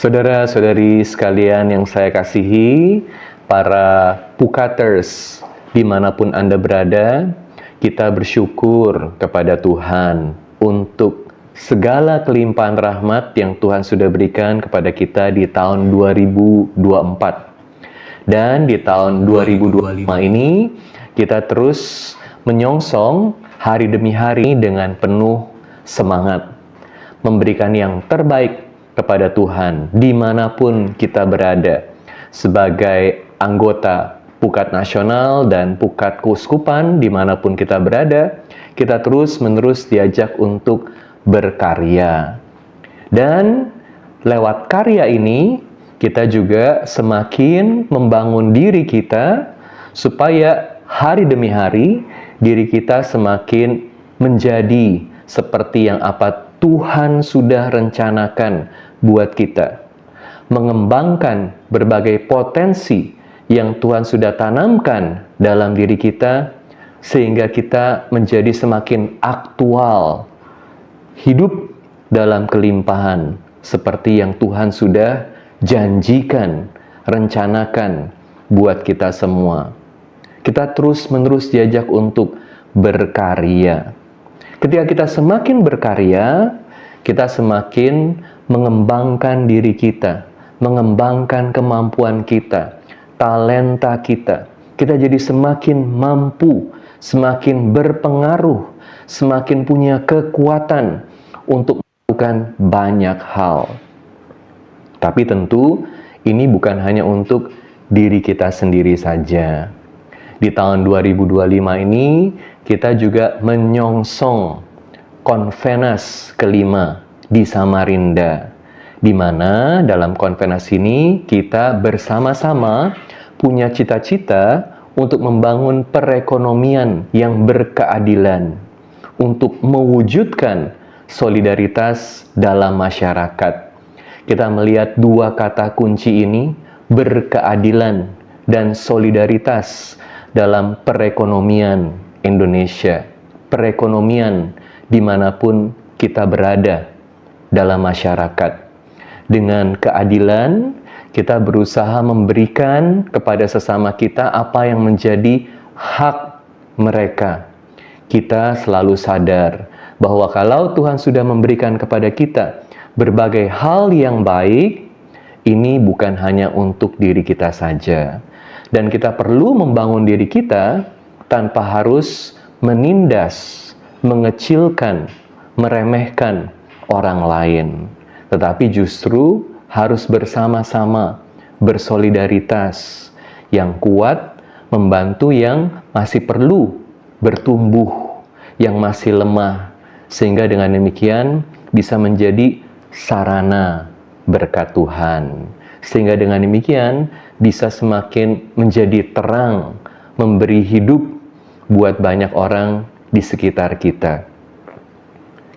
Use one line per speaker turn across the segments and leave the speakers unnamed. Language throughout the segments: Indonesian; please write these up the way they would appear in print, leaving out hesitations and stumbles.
Saudara-saudari sekalian yang saya kasihi, para Pukaters, dimanapun Anda berada, kita bersyukur kepada Tuhan untuk segala kelimpahan rahmat yang Tuhan sudah berikan kepada kita di tahun 2024. Dan di tahun 2025 ini, kita terus menyongsong hari demi hari dengan penuh semangat, memberikan yang terbaik kepada Tuhan dimanapun kita berada. Sebagai anggota Pukat Nasional dan Pukat Keuskupan dimanapun kita berada, kita terus-menerus diajak untuk berkarya. Dan lewat karya ini, kita juga semakin membangun diri kita supaya hari demi hari diri kita semakin menjadi seperti yang apa Tuhan sudah rencanakan buat kita. Mengembangkan berbagai potensi yang Tuhan sudah tanamkan dalam diri kita, sehingga kita menjadi semakin aktual, hidup dalam kelimpahan, seperti yang Tuhan sudah janjikan, rencanakan buat kita semua. Kita terus-menerus diajak untuk berkarya. Ketika kita semakin berkarya, kita semakin mengembangkan diri kita, mengembangkan kemampuan kita, talenta kita. Kita jadi semakin mampu, semakin berpengaruh, semakin punya kekuatan untuk melakukan banyak hal. Tapi tentu ini bukan hanya untuk diri kita sendiri saja. Di tahun 2025 ini, kita juga menyongsong Konvenas kelima di Samarinda, di mana dalam Konvenas ini kita bersama-sama punya cita-cita untuk membangun perekonomian yang berkeadilan, untuk mewujudkan solidaritas dalam masyarakat. Kita melihat dua kata kunci ini, berkeadilan dan solidaritas dalam perekonomian Indonesia, perekonomian dimanapun kita berada dalam masyarakat. Dengan keadilan, kita berusaha memberikan kepada sesama kita apa yang menjadi hak mereka. Kita selalu sadar bahwa kalau Tuhan sudah memberikan kepada kita berbagai hal yang baik, ini bukan hanya untuk diri kita saja. Dan kita perlu membangun diri kita tanpa harus menindas, mengecilkan, meremehkan orang lain. Tetapi justru harus bersama-sama, bersolidaritas, yang kuat, membantu yang masih perlu bertumbuh, yang masih lemah. Sehingga dengan demikian bisa menjadi sarana berkat Tuhan. Sehingga dengan demikian bisa semakin menjadi terang, memberi hidup buat banyak orang di sekitar kita.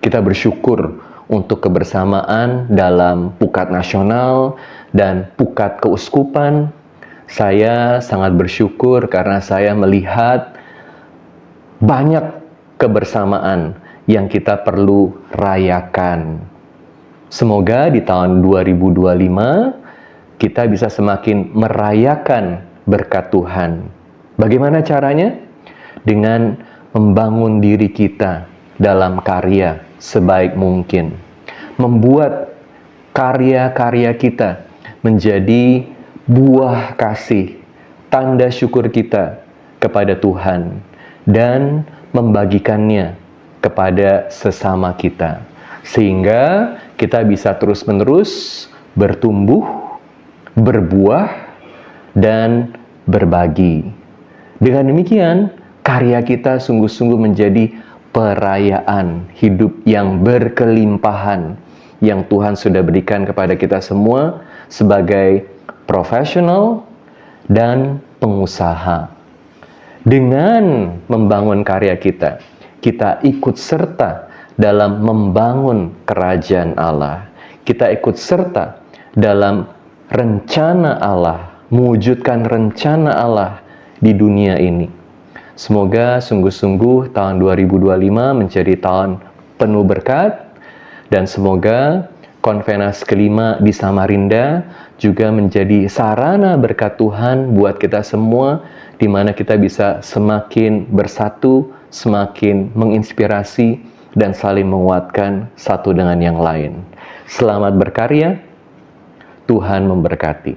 Kita bersyukur untuk kebersamaan dalam Pukat Nasional dan Pukat Keuskupan. Saya sangat bersyukur karena saya melihat banyak kebersamaan yang kita perlu rayakan. Semoga di tahun 2025 kita bisa semakin merayakan berkat Tuhan. Bagaimana caranya? Dengan membangun diri kita dalam karya sebaik mungkin. Membuat karya-karya kita menjadi buah kasih, tanda syukur kita kepada Tuhan, dan membagikannya kepada sesama kita. Sehingga kita bisa terus-menerus bertumbuh, berbuah, dan berbagi. Dengan demikian, karya kita sungguh-sungguh menjadi perayaan hidup yang berkelimpahan yang Tuhan sudah berikan kepada kita semua sebagai profesional dan pengusaha. Dengan membangun karya kita, kita ikut serta dalam membangun kerajaan Allah. Kita ikut serta dalam rencana Allah, mewujudkan rencana Allah di dunia ini. Semoga sungguh-sungguh tahun 2025 menjadi tahun penuh berkat, dan semoga Konvenas kelima di Samarinda juga menjadi sarana berkat Tuhan buat kita semua, di mana kita bisa semakin bersatu, semakin menginspirasi, dan saling menguatkan satu dengan yang lain. Selamat berkarya, Tuhan memberkati.